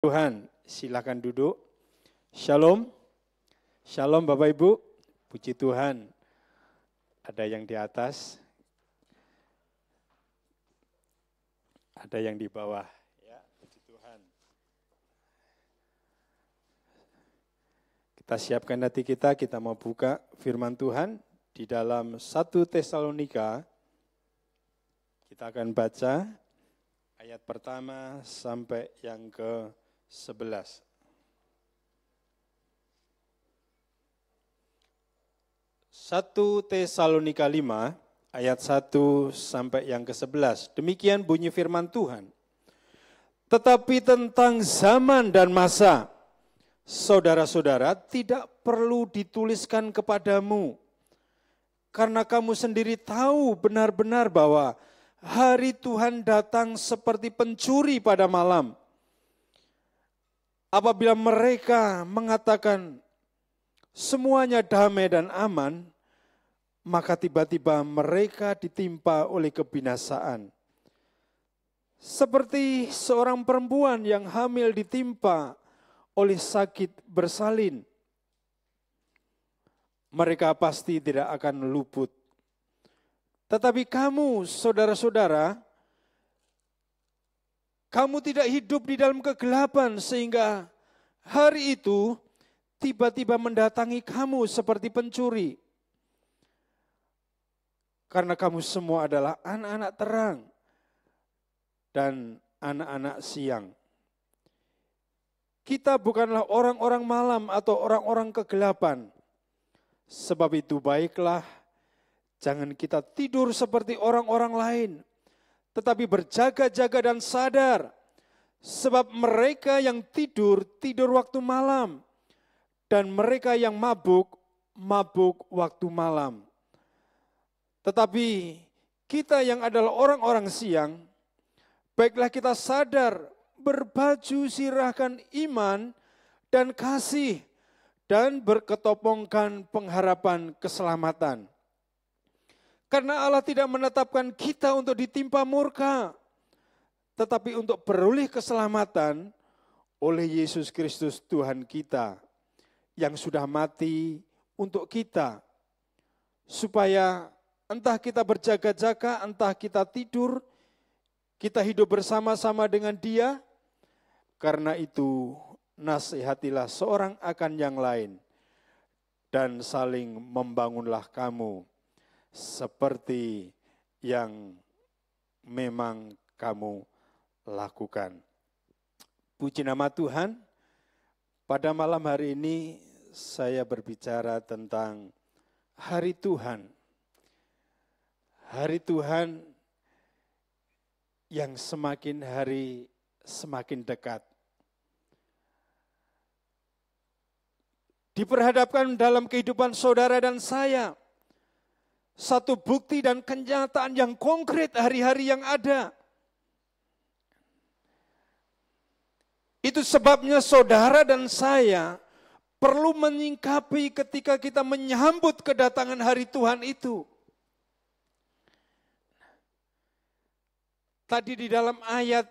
Tuhan, silakan duduk. Shalom, shalom Bapak Ibu, puji Tuhan. Ada yang di atas, ada yang di bawah. Ya, puji Tuhan. Kita siapkan hati kita mau buka firman Tuhan di dalam 1 Tesalonika. Kita akan baca ayat pertama sampai yang ke-11. 1 Tesalonika 5 ayat 1 sampai yang ke-11. Demikian bunyi firman Tuhan. Tetapi tentang zaman dan masa, saudara-saudara tidak perlu dituliskan kepadamu, karena kamu sendiri tahu benar-benar bahwa hari Tuhan datang seperti pencuri pada malam. Apabila mereka mengatakan semuanya damai dan aman, maka tiba-tiba mereka ditimpa oleh kebinasaan. Seperti seorang perempuan yang hamil ditimpa oleh sakit bersalin. Mereka pasti tidak akan luput. Tetapi kamu, saudara-saudara, kamu tidak hidup di dalam kegelapan sehingga hari itu tiba-tiba mendatangi kamu seperti pencuri. Karena kamu semua adalah anak-anak terang dan anak-anak siang. Kita bukanlah orang-orang malam atau orang-orang kegelapan. Sebab itu baiklah, jangan kita tidur seperti orang-orang lain, tetapi berjaga-jaga dan sadar, sebab mereka yang tidur, tidur waktu malam, dan mereka yang mabuk, mabuk waktu malam. Tetapi kita yang adalah orang-orang siang, baiklah kita sadar, berbaju sirahkan iman dan kasih, dan berketopongkan pengharapan keselamatan. Karena Allah tidak menetapkan kita untuk ditimpa murka, tetapi untuk beroleh keselamatan oleh Yesus Kristus Tuhan kita, yang sudah mati untuk kita, supaya entah kita berjaga-jaga, entah kita tidur, kita hidup bersama-sama dengan Dia. Karena itu nasihatilah seorang akan yang lain, dan saling membangunlah kamu, seperti yang memang kamu lakukan. Puji nama Tuhan, pada malam hari ini saya berbicara tentang hari Tuhan. Hari Tuhan yang semakin hari semakin dekat. Diperhadapkan dalam kehidupan saudara dan saya, satu bukti dan kenyataan yang konkret hari-hari yang ada. Itu sebabnya saudara dan saya perlu menyingkapi ketika kita menyambut kedatangan hari Tuhan itu. Tadi di dalam ayat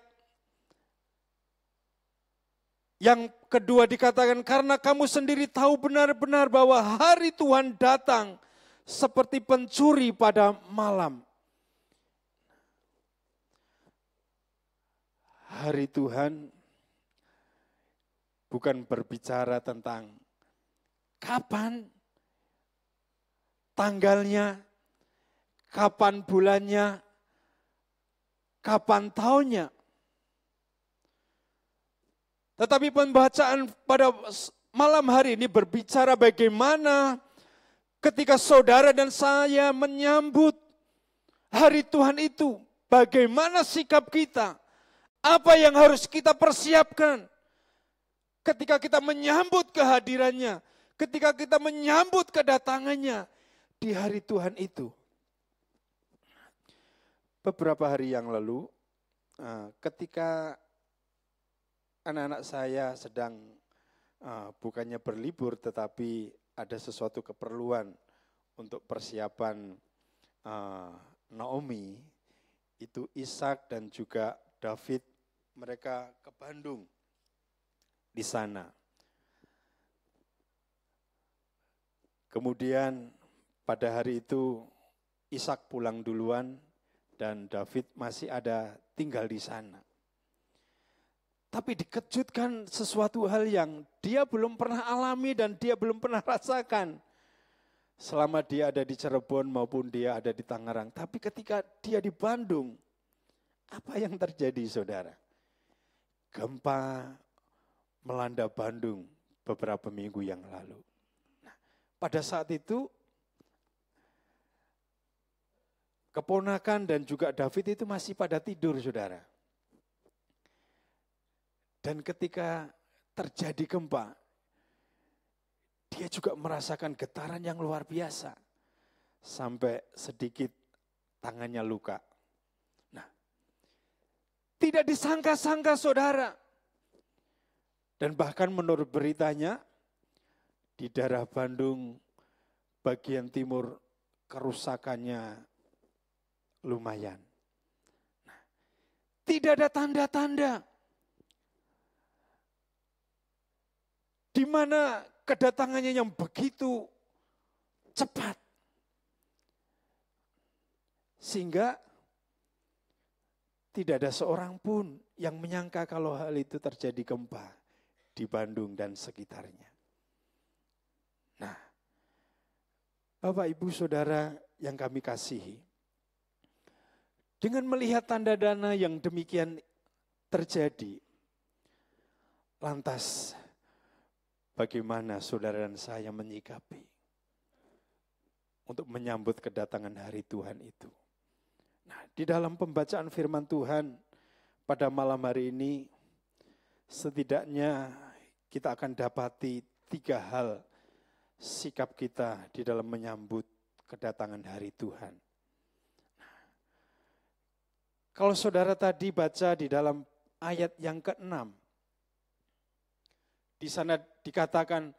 yang kedua dikatakan, karena kamu sendiri tahu benar-benar bahwa hari Tuhan datang seperti pencuri pada malam. Hari Tuhan bukan berbicara tentang kapan tanggalnya, kapan bulannya, kapan tahunnya. Tetapi pembacaan pada malam hari ini berbicara bagaimana ketika saudara dan saya menyambut hari Tuhan itu, bagaimana sikap kita, apa yang harus kita persiapkan ketika kita menyambut kehadirannya, ketika kita menyambut kedatangannya di hari Tuhan itu. Beberapa hari yang lalu, ketika anak-anak saya sedang bukannya berlibur, tetapi ada sesuatu keperluan untuk persiapan Naomi, itu Ishak dan juga David, mereka ke Bandung. di sana. Kemudian pada hari itu Ishak pulang duluan dan David masih ada tinggal di sana. Tapi dikejutkan sesuatu hal yang dia belum pernah alami dan dia belum pernah rasakan. Selama dia ada di Cirebon maupun dia ada di Tangerang. Tapi ketika dia di Bandung, apa yang terjadi saudara? Gempa melanda Bandung beberapa minggu yang lalu. Nah, pada saat itu, keponakan dan juga David itu masih pada tidur saudara. Dan ketika terjadi gempa, dia juga merasakan getaran yang luar biasa. Sampai sedikit tangannya luka. Nah, tidak disangka-sangka saudara. Dan bahkan menurut beritanya, di daerah Bandung bagian timur kerusakannya lumayan. Nah, tidak ada tanda-tanda di mana kedatangannya yang begitu cepat. Sehingga tidak ada seorang pun yang menyangka kalau hal itu terjadi gempa di Bandung dan sekitarnya. Nah, Bapak Ibu Saudara yang kami kasihi, dengan melihat tanda-tanda yang demikian terjadi, lantas bagaimana saudara dan saya menyikapi untuk menyambut kedatangan hari Tuhan itu. Nah, di dalam pembacaan firman Tuhan pada malam hari ini, setidaknya kita akan dapati 3 hal sikap kita di dalam menyambut kedatangan hari Tuhan. Nah, kalau saudara tadi baca di dalam ayat yang ke-6, di sana dikatakan,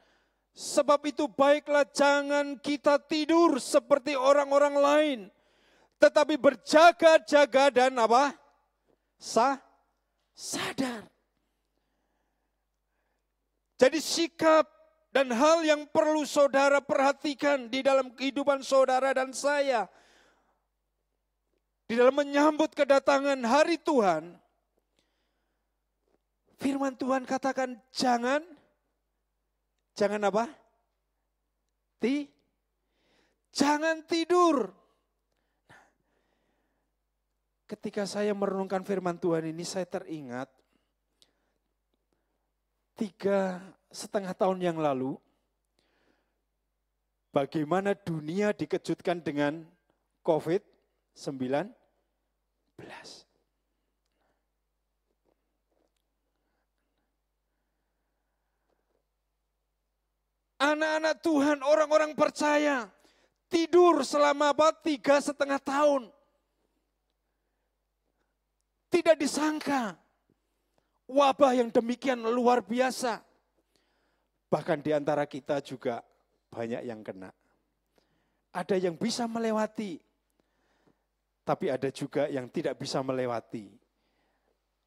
sebab itu baiklah jangan kita tidur seperti orang-orang lain, tetapi berjaga-jaga dan apa? Sadar. Jadi sikap dan hal yang perlu saudara perhatikan di dalam kehidupan saudara dan saya, di dalam menyambut kedatangan hari Tuhan, firman Tuhan katakan jangan apa? Jangan tidur. Nah, ketika saya merenungkan firman Tuhan ini, saya teringat 3,5 tahun yang lalu, bagaimana dunia dikejutkan dengan COVID-19. Anak-anak Tuhan, orang-orang percaya, tidur selama 3,5 tahun. Tidak disangka wabah yang demikian luar biasa. Bahkan di antara kita juga banyak yang kena. Ada yang bisa melewati, tapi ada juga yang tidak bisa melewati.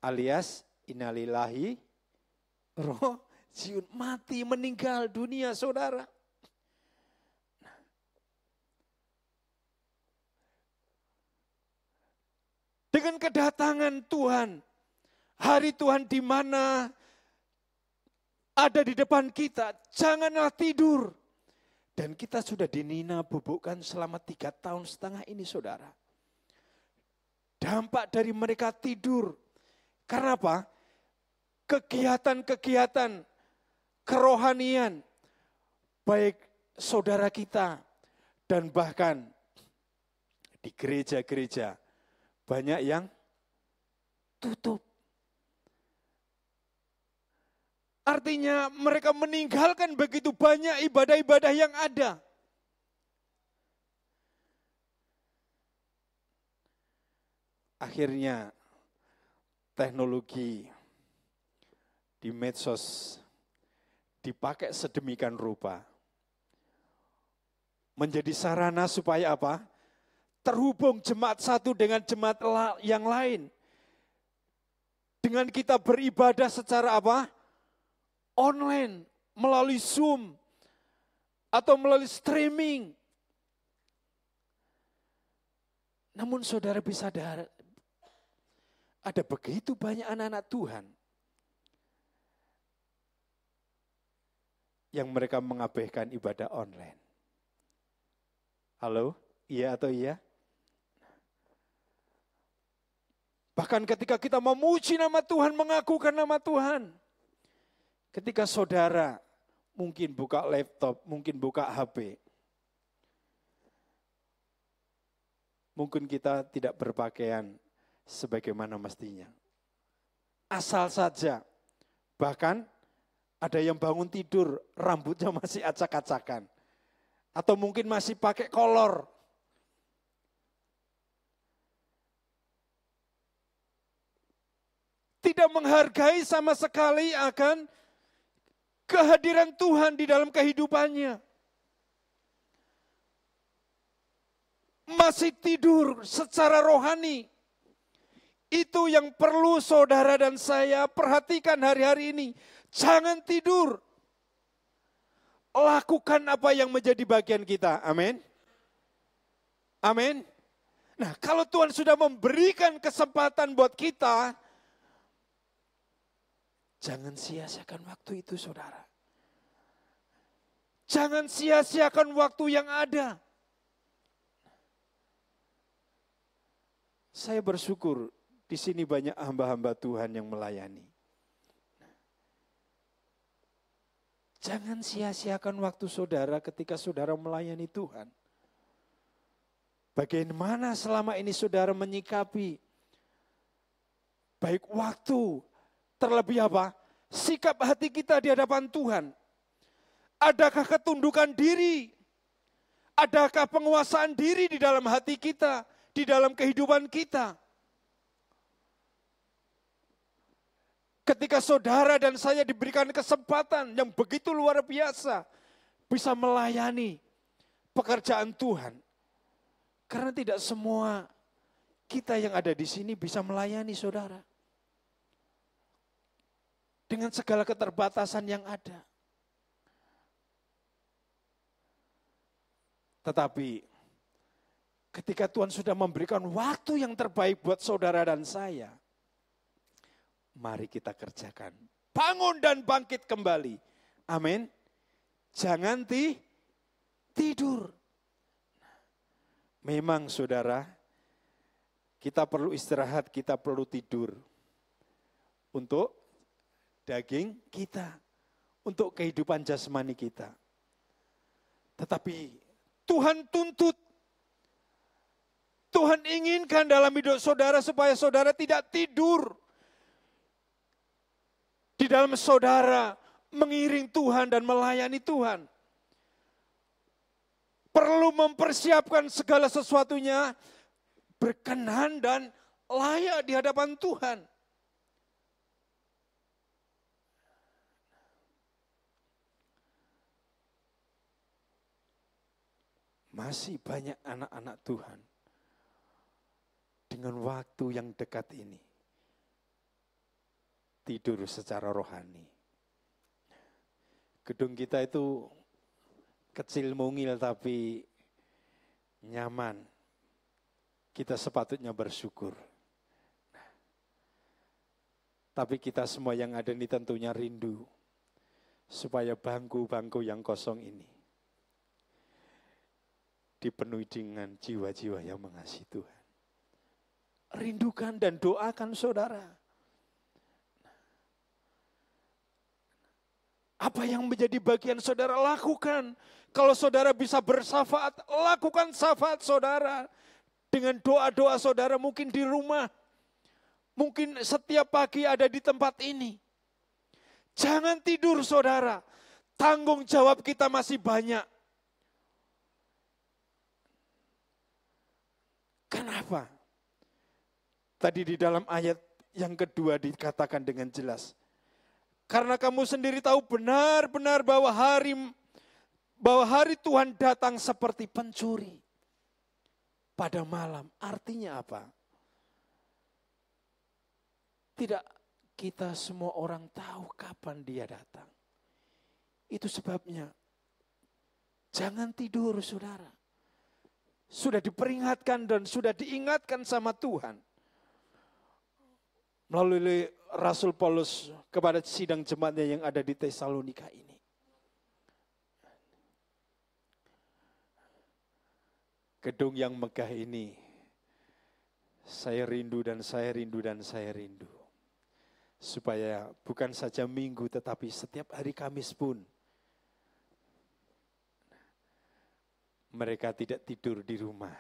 Alias innalillahi rojiun, mati, meninggal dunia saudara. Dengan kedatangan Tuhan, hari Tuhan di mana ada di depan kita, janganlah tidur. Dan kita sudah dinina bubukkan selama 3,5 tahun ini saudara. Dampak dari mereka tidur. Karena apa? Kegiatan-kegiatan kerohanian, baik saudara kita dan bahkan di gereja-gereja, banyak yang tutup. Artinya mereka meninggalkan begitu banyak ibadah-ibadah yang ada. Akhirnya teknologi di medsos dipakai sedemikian rupa. Menjadi sarana supaya apa? Terhubung jemaat satu dengan jemaat yang lain. Dengan kita beribadah secara apa? online, melalui Zoom, atau melalui streaming. Namun saudara bisa ada begitu banyak anak-anak Tuhan yang mereka mengabaikan ibadah online. Halo? Iya atau iya? Bahkan ketika kita memuji nama Tuhan, mengakukan nama Tuhan. Ketika saudara mungkin buka laptop, mungkin buka HP. Mungkin kita tidak berpakaian sebagaimana mestinya. Asal saja. Bahkan ada yang bangun tidur, rambutnya masih acak-acakan. Atau mungkin masih pakai kolor. Tidak menghargai sama sekali akan kehadiran Tuhan di dalam kehidupannya. Masih tidur secara rohani. Itu yang perlu saudara dan saya perhatikan hari-hari ini. Jangan tidur. Lakukan apa yang menjadi bagian kita. Amin. Amin. Nah, kalau Tuhan sudah memberikan kesempatan buat kita, jangan sia-siakan waktu itu, saudara. Jangan sia-siakan waktu yang ada. Saya bersyukur di sini banyak hamba-hamba Tuhan yang melayani. Jangan sia-siakan waktu saudara ketika saudara melayani Tuhan. Bagaimana selama ini saudara menyikapi baik waktu, terlebih apa? Sikap hati kita di hadapan Tuhan. Adakah ketundukan diri? Adakah penguasaan diri di dalam hati kita, di dalam kehidupan kita? Ketika saudara dan saya diberikan kesempatan yang begitu luar biasa, bisa melayani pekerjaan Tuhan. Karena tidak semua kita yang ada di sini bisa melayani saudara. Dengan segala keterbatasan yang ada. Tetapi ketika Tuhan sudah memberikan waktu yang terbaik buat saudara dan saya, mari kita kerjakan. Bangun dan bangkit kembali. Amin. Jangan tidur. Memang saudara, kita perlu istirahat, kita perlu tidur. Untuk daging kita, untuk kehidupan jasmani kita. Tetapi Tuhan tuntut, Tuhan inginkan dalam hidup saudara supaya saudara tidak tidur. Di dalam saudara mengiring Tuhan dan melayani Tuhan. Perlu mempersiapkan segala sesuatunya berkenan dan layak di hadapan Tuhan. Masih banyak anak-anak Tuhan dengan waktu yang dekat ini tidur secara rohani. Gedung kita itu kecil mungil tapi nyaman. Kita sepatutnya bersyukur. Tapi kita semua yang ada ini tentunya rindu supaya bangku-bangku yang kosong ini dipenuhi dengan jiwa-jiwa yang mengasihi Tuhan. Rindukan dan doakan saudara. Apa yang menjadi bagian saudara lakukan. Kalau saudara bisa bersafaat, lakukan syafaat saudara. Dengan doa-doa saudara mungkin di rumah. Mungkin setiap pagi ada di tempat ini. Jangan tidur saudara. Tanggung jawab kita masih banyak. Kenapa? Tadi di dalam ayat yang kedua dikatakan dengan jelas. Karena kamu sendiri tahu benar-benar bahwa hari Tuhan datang seperti pencuri pada malam. Artinya apa? Tidak kita semua orang tahu kapan dia datang. Itu sebabnya jangan tidur, saudara. Sudah diperingatkan dan sudah diingatkan sama Tuhan melalui Rasul Paulus kepada sidang jemaatnya yang ada di Tesalonika ini. Gedung yang megah ini, saya rindu dan saya rindu dan saya rindu. Supaya bukan saja minggu tetapi setiap hari Kamis pun mereka tidak tidur di rumah.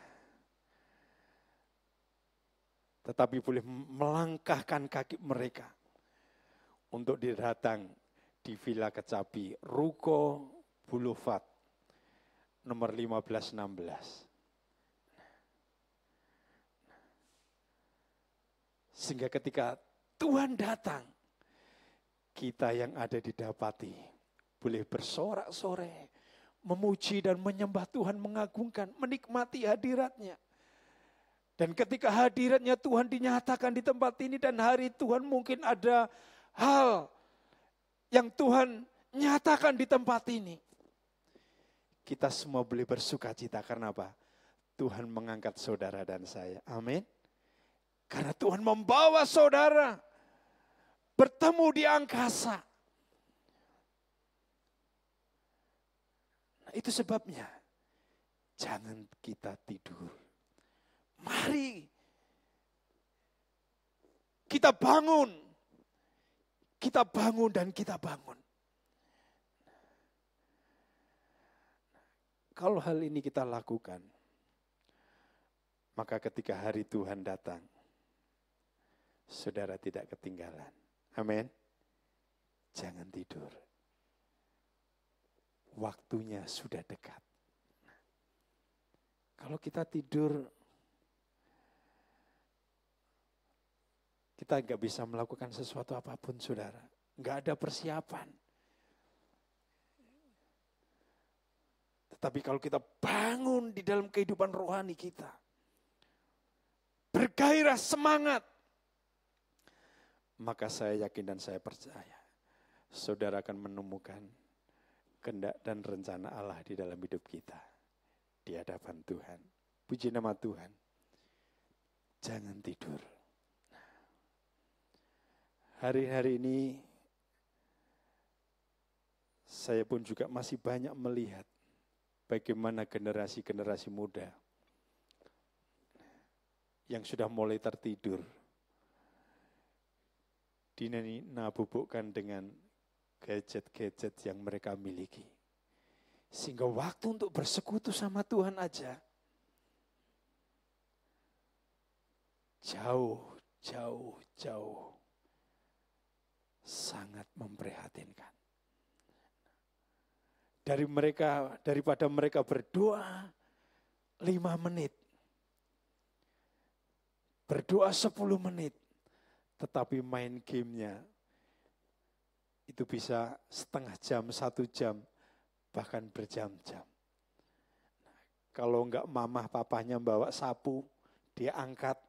Tetapi boleh melangkahkan kaki mereka untuk datang di Villa Kecapi, Ruko Boulevard, nomor 1516. Sehingga ketika Tuhan datang, kita yang ada di Dapati boleh bersorak-sorai, memuji dan menyembah Tuhan, mengagungkan, menikmati hadiratnya. Dan ketika hadiratnya Tuhan dinyatakan di tempat ini dan hari Tuhan mungkin ada hal yang Tuhan nyatakan di tempat ini. Kita semua boleh bersuka cita karena apa? Tuhan mengangkat saudara dan saya. Amin. Karena Tuhan membawa saudara bertemu di angkasa. Nah, itu sebabnya jangan kita tidur. Mari kita bangun. Kita bangun dan kita bangun. Kalau hal ini kita lakukan, maka ketika hari Tuhan datang, saudara tidak ketinggalan. Amin. Jangan tidur. Waktunya sudah dekat. Kalau kita tidur, kita nggak bisa melakukan sesuatu apapun, saudara. Nggak ada persiapan. Tetapi kalau kita bangun di dalam kehidupan rohani kita, bergairah, semangat, maka saya yakin dan saya percaya, saudara akan menemukan kehendak dan rencana Allah di dalam hidup kita. Di hadapan Tuhan. Puji nama Tuhan. Jangan tidur. Hari-hari ini saya pun juga masih banyak melihat bagaimana generasi-generasi muda yang sudah mulai tertidur dinabubukkan dengan gadget-gadget yang mereka miliki. Sehingga waktu untuk bersekutu sama Tuhan aja jauh sangat memprihatinkan. Daripada mereka berdoa 5 menit, berdoa 10 menit, tetapi main gamenya itu bisa setengah jam, 1 jam, bahkan berjam-jam. Kalau enggak mamah papahnya bawa sapu, dia angkat,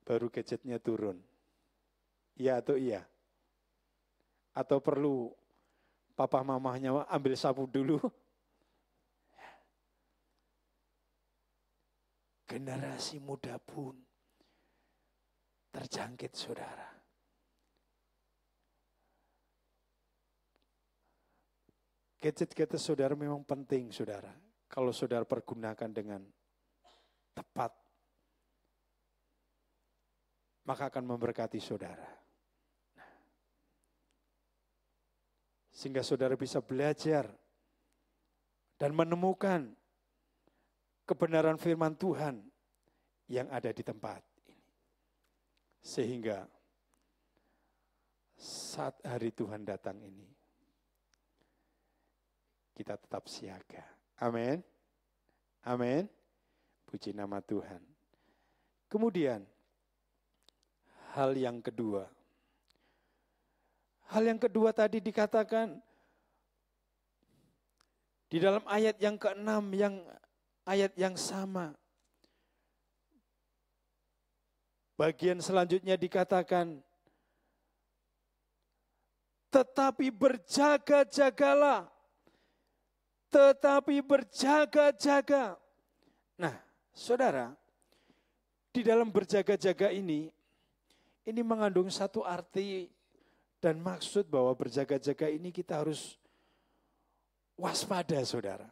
baru gadgetnya turun. Iya atau iya? Atau perlu papa mamahnya ambil sapu dulu? Generasi muda pun terjangkit, saudara. Gadget-gadget saudara memang penting, saudara. Kalau saudara pergunakan dengan tepat, maka akan memberkati saudara. Sehingga saudara bisa belajar dan menemukan kebenaran firman Tuhan yang ada di tempat ini. Sehingga saat hari Tuhan datang ini, kita tetap siaga. Amin. Amin. Puji nama Tuhan. Kemudian, hal yang kedua. Hal yang kedua tadi dikatakan di dalam ayat yang ke-6, ayat yang sama. Bagian selanjutnya dikatakan, tetapi berjaga-jagalah. Tetapi berjaga-jaga. Nah, saudara, di dalam berjaga-jaga ini mengandung satu arti dan maksud bahwa berjaga-jaga ini kita harus waspada, saudara.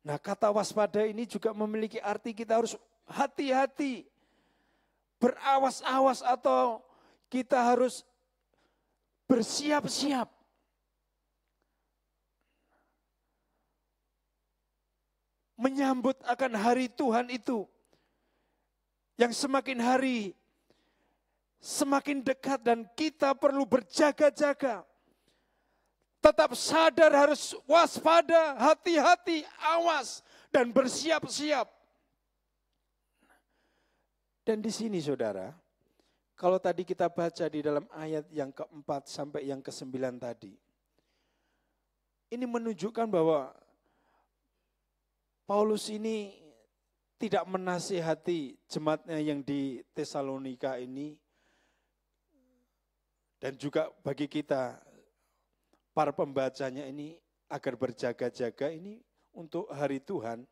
Nah, kata waspada ini juga memiliki arti kita harus hati-hati, berawas-awas atau kita harus bersiap-siap. Menyambut akan hari Tuhan itu yang semakin hari semakin dekat dan kita perlu berjaga-jaga. Tetap sadar, harus waspada, hati-hati, awas, dan bersiap-siap. Dan di sini saudara, kalau tadi kita baca di dalam ayat yang keempat sampai yang ke-9 tadi, ini menunjukkan bahwa Paulus ini tidak menasihati jemaatnya yang di Tesalonika ini, dan juga bagi kita, para pembacanya ini agar berjaga-jaga ini untuk hari Tuhan.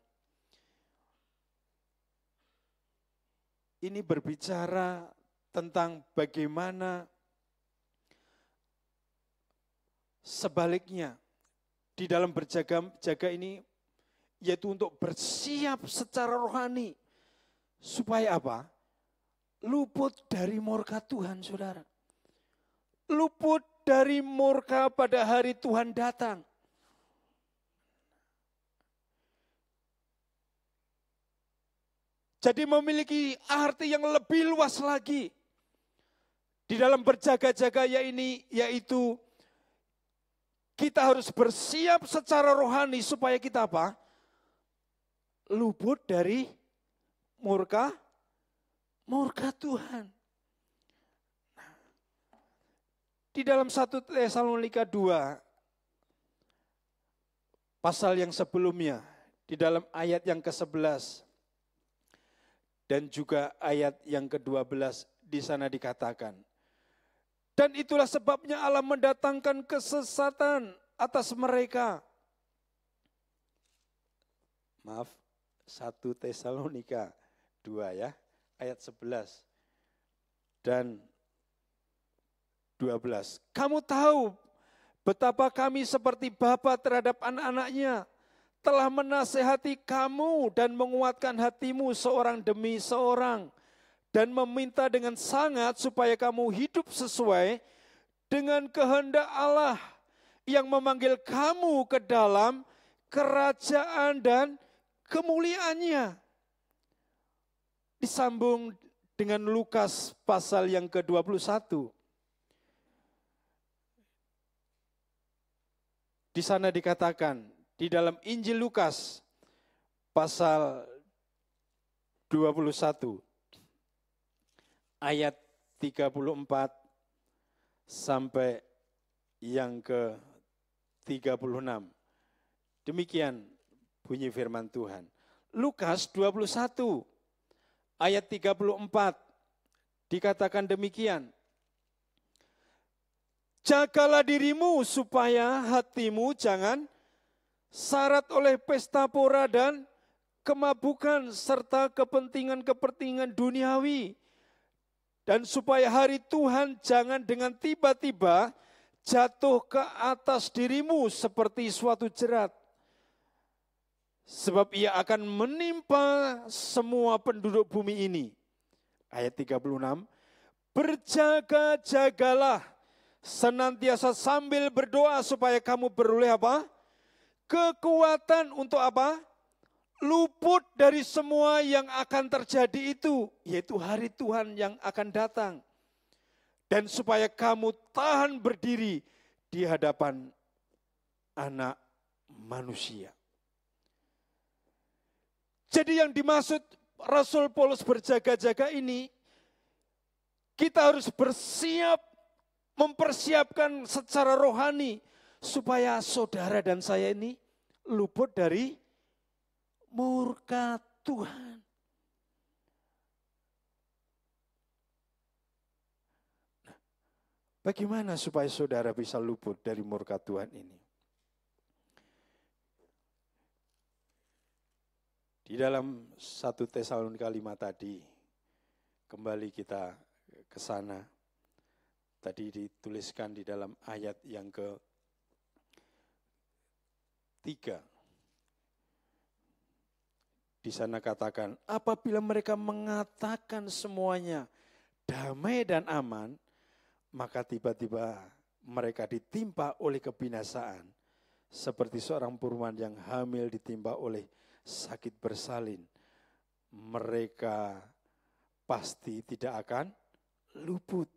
Ini berbicara tentang bagaimana sebaliknya di dalam berjaga-jaga ini, yaitu untuk bersiap secara rohani. Supaya apa? Luput dari murka Tuhan, saudara. Luput dari murka pada hari Tuhan datang. Jadi memiliki arti yang lebih luas lagi. Di dalam berjaga-jaga ini, yaitu kita harus bersiap secara rohani supaya kita apa? Luput dari murka Tuhan. Di dalam 1 Tesalonika 2, pasal yang sebelumnya, di dalam ayat yang ke-11, dan juga ayat yang ke-12, di sana dikatakan, dan itulah sebabnya Allah mendatangkan kesesatan atas mereka. Maaf, 1 Tesalonika 2 ya, ayat 11 dan 12. Kamu tahu betapa kami seperti bapa terhadap anak-anaknya, telah menasehati kamu dan menguatkan hatimu seorang demi seorang, dan meminta dengan sangat supaya kamu hidup sesuai dengan kehendak Allah yang memanggil kamu ke dalam kerajaan dan kemuliaannya. Disambung dengan Lukas pasal yang ke-21. Di sana dikatakan, di dalam Injil Lukas pasal 21 ayat 34 sampai yang ke-36. Demikian bunyi firman Tuhan. Lukas 21 ayat 34 dikatakan demikian. Jagalah dirimu supaya hatimu jangan syarat oleh pesta pora dan kemabukan serta kepentingan-kepentingan duniawi. Dan supaya hari Tuhan jangan dengan tiba-tiba jatuh ke atas dirimu seperti suatu jerat. Sebab ia akan menimpa semua penduduk bumi ini. Ayat 36, berjaga-jagalah senantiasa sambil berdoa supaya kamu beroleh apa? Kekuatan untuk apa? Luput dari semua yang akan terjadi itu, yaitu hari Tuhan yang akan datang. Dan supaya kamu tahan berdiri di hadapan anak manusia. Jadi yang dimaksud Rasul Paulus berjaga-jaga ini, kita harus bersiap, mempersiapkan secara rohani, supaya saudara dan saya ini luput dari murka Tuhan. Nah, Bagaimana supaya saudara bisa luput dari murka Tuhan ini? Di dalam 1 Tesalonika 5 tadi, kembali kita ke sana. Tadi dituliskan di dalam ayat yang ke-3. Di sana katakan, apabila mereka mengatakan semuanya damai dan aman, maka tiba-tiba mereka ditimpa oleh kebinasaan, seperti seorang purwan yang hamil ditimpa oleh sakit bersalin. Mereka pasti tidak akan luput.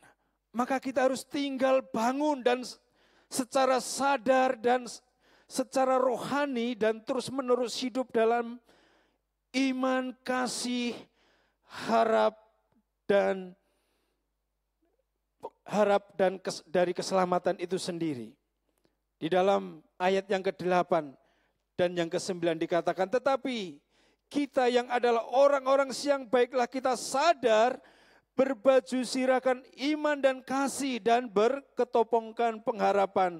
Nah, maka kita harus tinggal bangun dan secara sadar dan secara rohani dan terus-menerus hidup dalam iman, kasih, harap dan dari keselamatan itu sendiri. Di dalam ayat yang ke-8 dan yang ke-9 dikatakan, tetapi kita yang adalah orang-orang siang baiklah kita sadar, berbaju sirahkan iman dan kasih dan berketopongkan pengharapan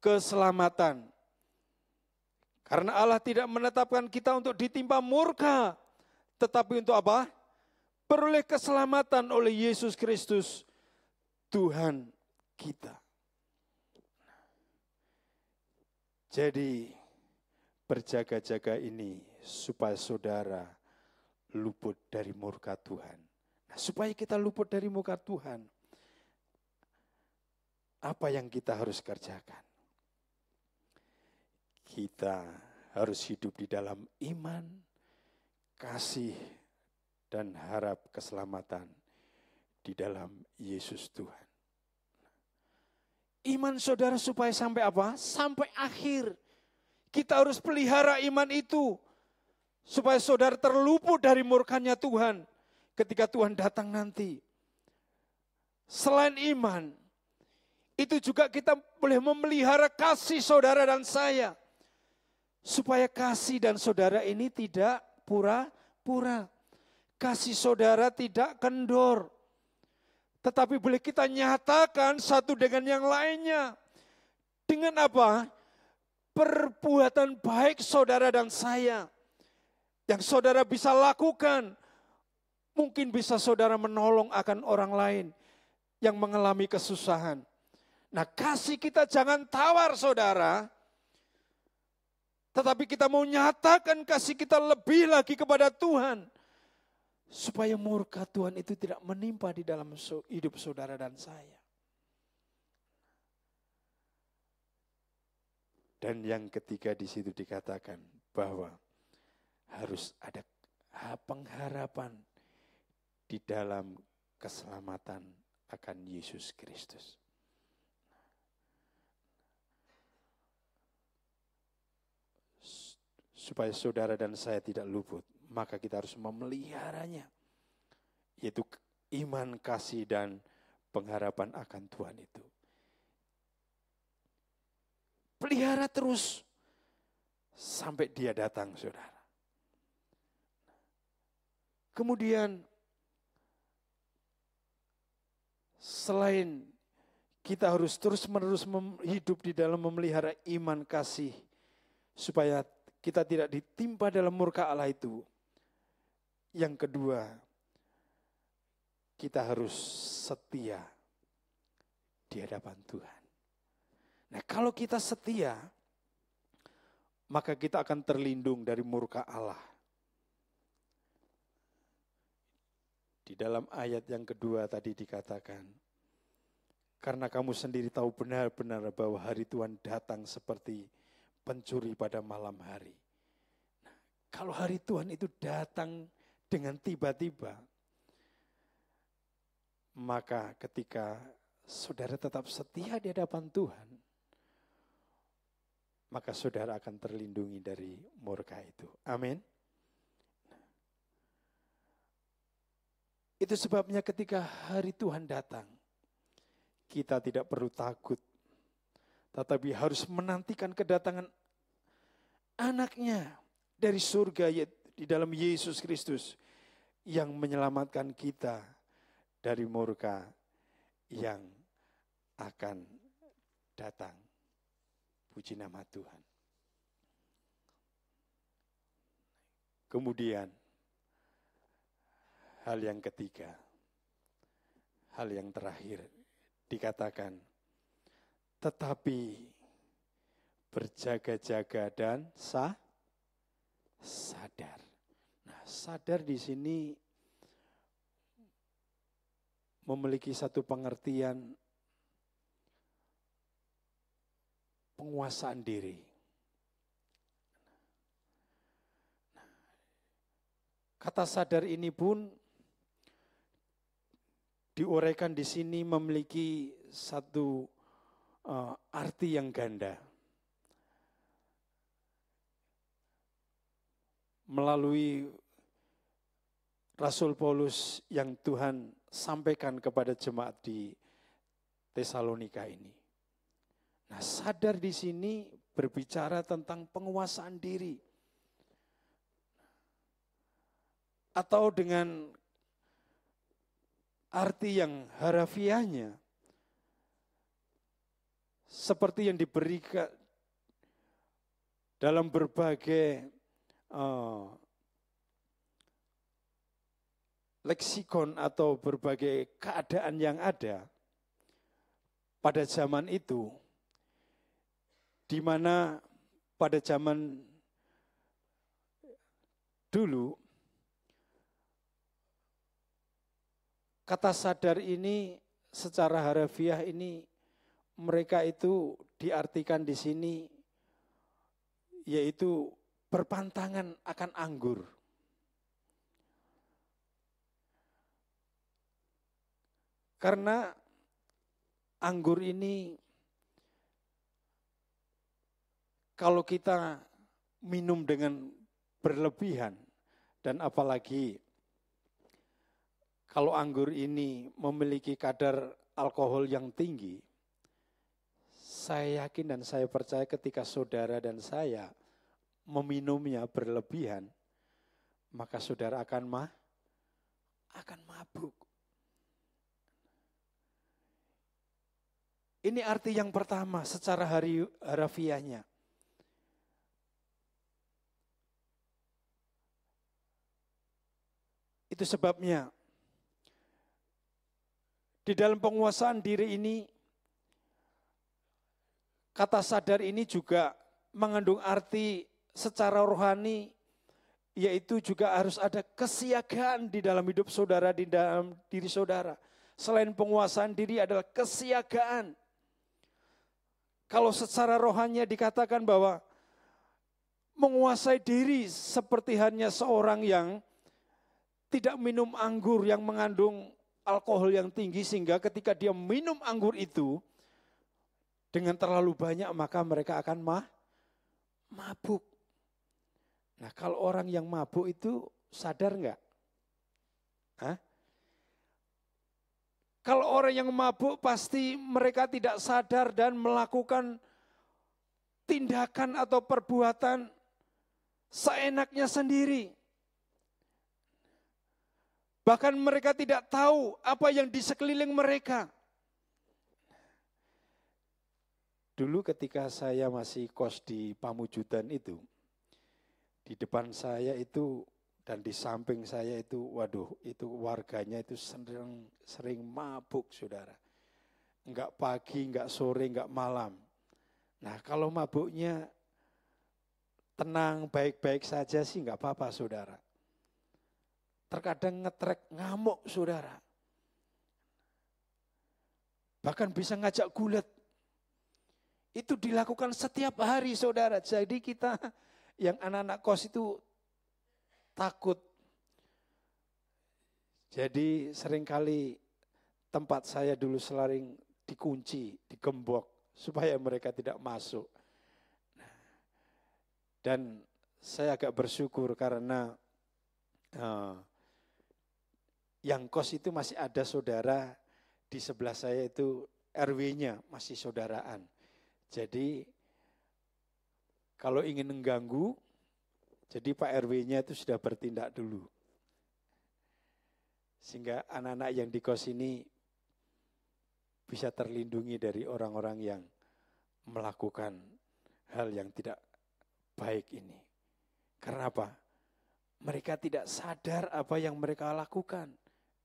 keselamatan. Karena Allah tidak menetapkan kita untuk ditimpa murka, tetapi untuk apa? Peroleh keselamatan oleh Yesus Kristus, Tuhan kita. Jadi berjaga-jaga ini supaya saudara luput dari murka Tuhan. Nah, supaya kita luput dari murka Tuhan, apa yang kita harus kerjakan? Kita harus hidup di dalam iman, kasih, dan harap keselamatan di dalam Yesus Tuhan. Iman saudara supaya sampai apa? Sampai akhir. Kita harus pelihara iman itu supaya saudara terluput dari murkanya Tuhan ketika Tuhan datang nanti. Selain iman, itu juga kita boleh memelihara kasih saudara dan saya. Supaya kasih dan saudara ini tidak pura-pura. Kasih saudara tidak kendor. Tetapi boleh kita nyatakan satu dengan yang lainnya. Dengan apa? Perbuatan baik saudara dan saya. Yang saudara bisa lakukan. Mungkin bisa saudara menolong akan orang lain yang mengalami kesusahan. Nah, kasih kita jangan tawar saudara. Tetapi kita mau nyatakan kasih kita lebih lagi kepada Tuhan. Supaya murka Tuhan itu tidak menimpa di dalam hidup saudara dan saya. Dan yang ketiga di situ dikatakan bahwa harus ada pengharapan di dalam keselamatan akan Yesus Kristus. Supaya saudara dan saya tidak luput, maka kita harus memeliharanya. Yaitu iman, kasih, dan pengharapan akan Tuhan itu. Pelihara terus sampai dia datang, saudara. Kemudian, selain kita harus terus-menerus hidup di dalam memelihara iman, kasih, supaya kita tidak ditimpa dalam murka Allah itu. Yang kedua, kita harus setia di hadapan Tuhan. Nah, kalau kita setia, maka kita akan terlindung dari murka Allah. Di dalam ayat yang kedua tadi dikatakan, karena kamu sendiri tahu benar-benar bahwa hari Tuhan datang seperti pencuri pada malam hari. Nah, kalau hari Tuhan itu datang dengan tiba-tiba, maka ketika saudara tetap setia di hadapan Tuhan, maka saudara akan terlindungi dari murka itu. Amin. Itu sebabnya ketika hari Tuhan datang, kita tidak perlu takut, tetapi harus menantikan kedatangan anaknya dari surga di dalam Yesus Kristus yang menyelamatkan kita dari murka yang akan datang. Puji nama Tuhan. Kemudian, hal yang ketiga, hal yang terakhir dikatakan, tetapi berjaga-jaga dan sadar. Nah, sadar di sini memiliki satu pengertian penguasaan diri. Kata sadar ini pun diuraikan di sini memiliki satu arti yang ganda. Melalui Rasul Paulus yang Tuhan sampaikan kepada jemaat di Tesalonika ini. Nah, sadar di sini berbicara tentang penguasaan diri. Atau dengan arti yang harafiahnya, seperti yang diberikan dalam berbagai leksikon atau berbagai keadaan yang ada pada zaman itu, di mana pada zaman dulu kata sadar ini secara harafiah ini mereka itu diartikan di sini yaitu berpantangan akan anggur. Karena anggur ini kalau kita minum dengan berlebihan dan apalagi kalau anggur ini memiliki kadar alkohol yang tinggi, saya yakin dan saya percaya ketika saudara dan saya meminumnya berlebihan, maka saudara akan mabuk. Ini arti yang pertama secara harafiahnya. Itu sebabnya di dalam penguasaan diri ini, kata sadar ini juga mengandung arti secara rohani, yaitu juga harus ada kesiagaan di dalam hidup saudara, di dalam diri saudara. Selain penguasaan diri adalah kesiagaan. Kalau secara rohaninya dikatakan bahwa menguasai diri seperti hanya seorang yang tidak minum anggur yang mengandung alkohol yang tinggi, sehingga ketika dia minum anggur itu dengan terlalu banyak maka mereka akan mabuk. Nah, kalau orang yang mabuk itu sadar enggak? Kalau orang yang mabuk pasti mereka tidak sadar dan melakukan tindakan atau perbuatan seenaknya sendiri. Bahkan mereka tidak tahu apa yang di sekeliling mereka. Dulu ketika saya masih kos di Pamujudan itu, di depan saya itu dan di samping saya itu, waduh, itu warganya itu sering mabuk, saudara. Enggak pagi, enggak sore, enggak malam. Nah, kalau mabuknya tenang, baik-baik saja sih enggak apa-apa, saudara. Terkadang ngetrek ngamuk, saudara. Bahkan bisa ngajak gulat. Itu dilakukan setiap hari, saudara. Jadi kita yang anak-anak kos itu takut. Jadi seringkali tempat saya dulu selaring dikunci, digembok supaya mereka tidak masuk. Dan saya agak bersyukur karena yang kos itu masih ada saudara, di sebelah saya itu RW-nya masih saudaraan. Jadi kalau ingin mengganggu, jadi Pak RW-nya itu sudah bertindak dulu. Sehingga anak-anak yang di kos ini bisa terlindungi dari orang-orang yang melakukan hal yang tidak baik ini. Karena apa? Mereka tidak sadar apa yang mereka lakukan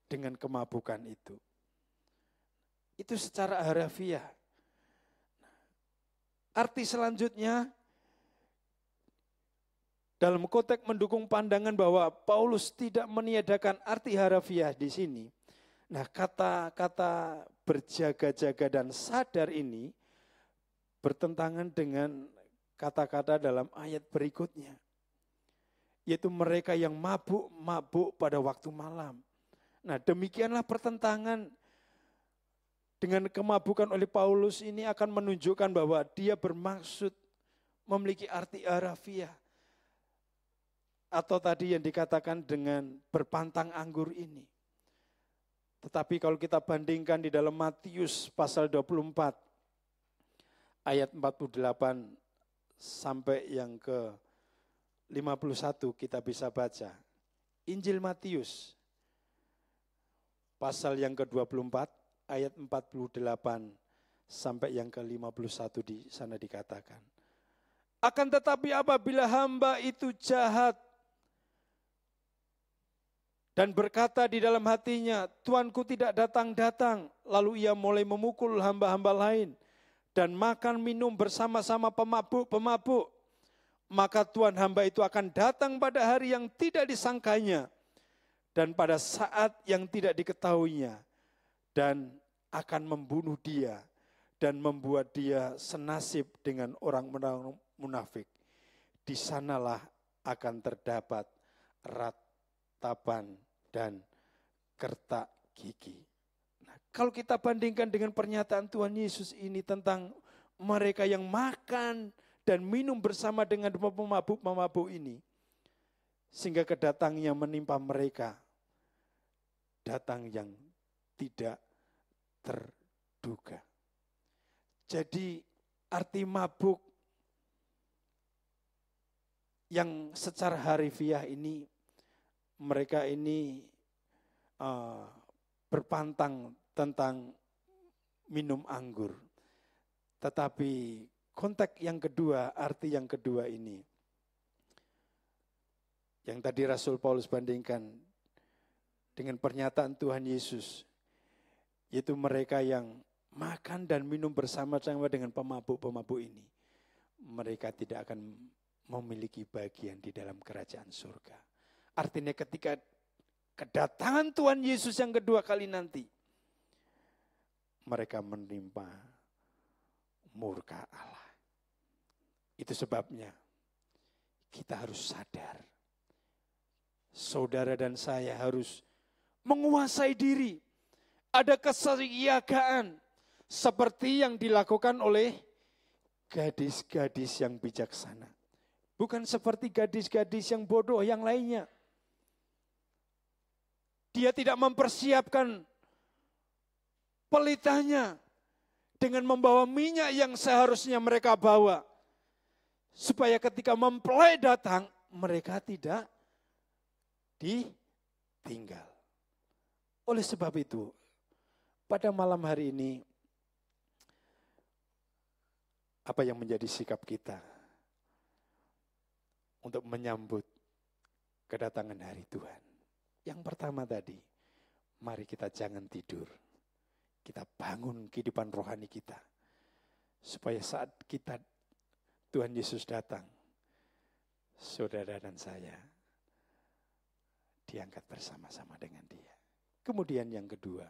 dengan kemabukan itu. Itu secara harafiah. Arti selanjutnya, dalam konteks mendukung pandangan bahwa Paulus tidak meniadakan arti harafiah di sini. Nah, kata-kata berjaga-jaga dan sadar ini bertentangan dengan kata-kata dalam ayat berikutnya. Yaitu mereka yang mabuk pada waktu malam. Nah, demikianlah pertentangan dengan kemabukan oleh Paulus ini akan menunjukkan bahwa dia bermaksud memiliki arti harafiah. Atau tadi yang dikatakan dengan berpantang anggur ini. Tetapi kalau kita bandingkan di dalam Matius pasal 24 ayat 48 sampai yang ke 51 kita bisa baca. Injil Matius pasal yang ke-24 ayat 48 sampai yang ke-51 di sana dikatakan. Akan tetapi apabila hamba itu jahat dan berkata di dalam hatinya, Tuanku tidak datang-datang, lalu ia mulai memukul hamba-hamba lain dan makan minum bersama-sama pemabuk-pemabuk, maka Tuhan hamba itu akan datang pada hari yang tidak disangkanya dan pada saat yang tidak diketahuinya dan akan membunuh dia dan membuat dia senasib dengan orang-orang munafik. Di sanalah akan terdapat ratapan dan kertak gigi. Nah, kalau kita bandingkan dengan pernyataan Tuhan Yesus ini tentang mereka yang makan dan minum bersama dengan pemabuk-pemabuk ini, sehingga kedatangnya menimpa mereka, datang yang tidak terduga. Jadi arti mabuk yang secara harafiah ini, mereka ini berpantang tentang minum anggur. Tetapi konteks yang kedua, arti yang kedua ini, yang tadi Rasul Paulus bandingkan dengan pernyataan Tuhan Yesus, yaitu mereka yang makan dan minum bersama-sama dengan pemabuk-pemabuk ini, mereka tidak akan memiliki bagian di dalam kerajaan surga. Artinya ketika kedatangan Tuhan Yesus yang kedua kali nanti, mereka menimpa murka Allah. Itu sebabnya kita harus sadar. Saudara dan saya harus menguasai diri. Ada kesiagaan seperti yang dilakukan oleh gadis-gadis yang bijaksana. Bukan seperti gadis-gadis yang bodoh yang lainnya. Dia tidak mempersiapkan pelitanya dengan membawa minyak yang seharusnya mereka bawa. Supaya ketika mempelai datang, mereka tidak ditinggal. Oleh sebab itu, pada malam hari ini, apa yang menjadi sikap kita untuk menyambut kedatangan hari Tuhan? Yang pertama tadi, mari kita jangan tidur. Kita bangun kehidupan rohani kita. Supaya saat Tuhan Yesus datang, saudara dan saya diangkat bersama-sama dengan Dia. Kemudian yang kedua,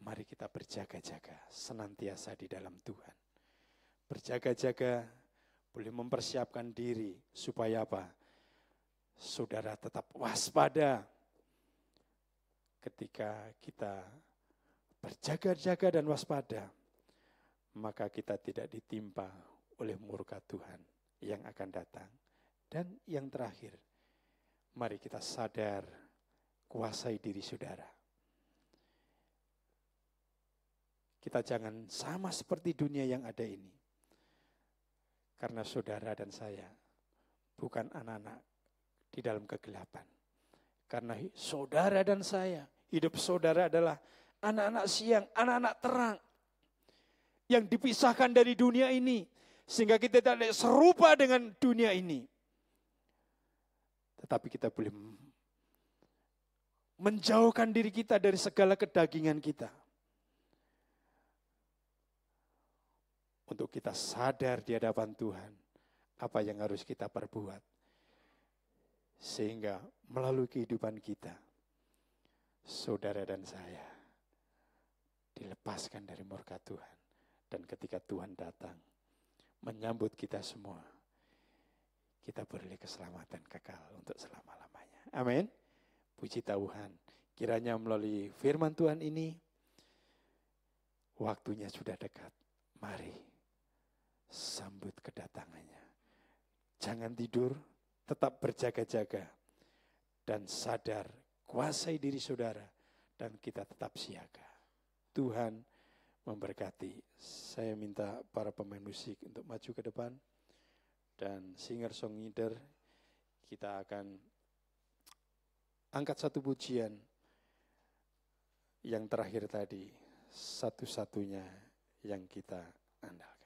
mari kita berjaga-jaga senantiasa di dalam Tuhan. Berjaga-jaga boleh mempersiapkan diri supaya apa? Saudara tetap waspada ketika kita berjaga-jaga dan waspada, maka kita tidak ditimpa oleh murka Tuhan yang akan datang. Dan yang terakhir, mari kita sadar, kuasai diri saudara. Kita jangan sama seperti dunia yang ada ini. Karena saudara dan saya bukan anak-anak di dalam kegelapan. Karena saudara dan saya, hidup saudara adalah anak-anak siang, anak-anak terang yang dipisahkan dari dunia ini sehingga kita tidak serupa dengan dunia ini. Tetapi kita boleh menjauhkan diri kita dari segala kedagingan kita. Untuk kita sadar di hadapan Tuhan apa yang harus kita perbuat. Sehingga melalui kehidupan kita, saudara dan saya dilepaskan dari murka Tuhan. Dan ketika Tuhan datang menyambut kita semua, kita beroleh keselamatan kekal untuk selama-lamanya. Amin. Puji Tuhan. Kiranya melalui firman Tuhan ini, waktunya sudah dekat. Mari sambut kedatangannya. Jangan tidur, tetap berjaga-jaga. Dan sadar, kuasai diri saudara. Dan kita tetap siaga. Tuhan memberkati. Saya minta para pemain musik untuk maju ke depan. Dan singer songwriter, kita akan angkat satu pujian yang terakhir tadi, satu-satunya yang kita andalkan.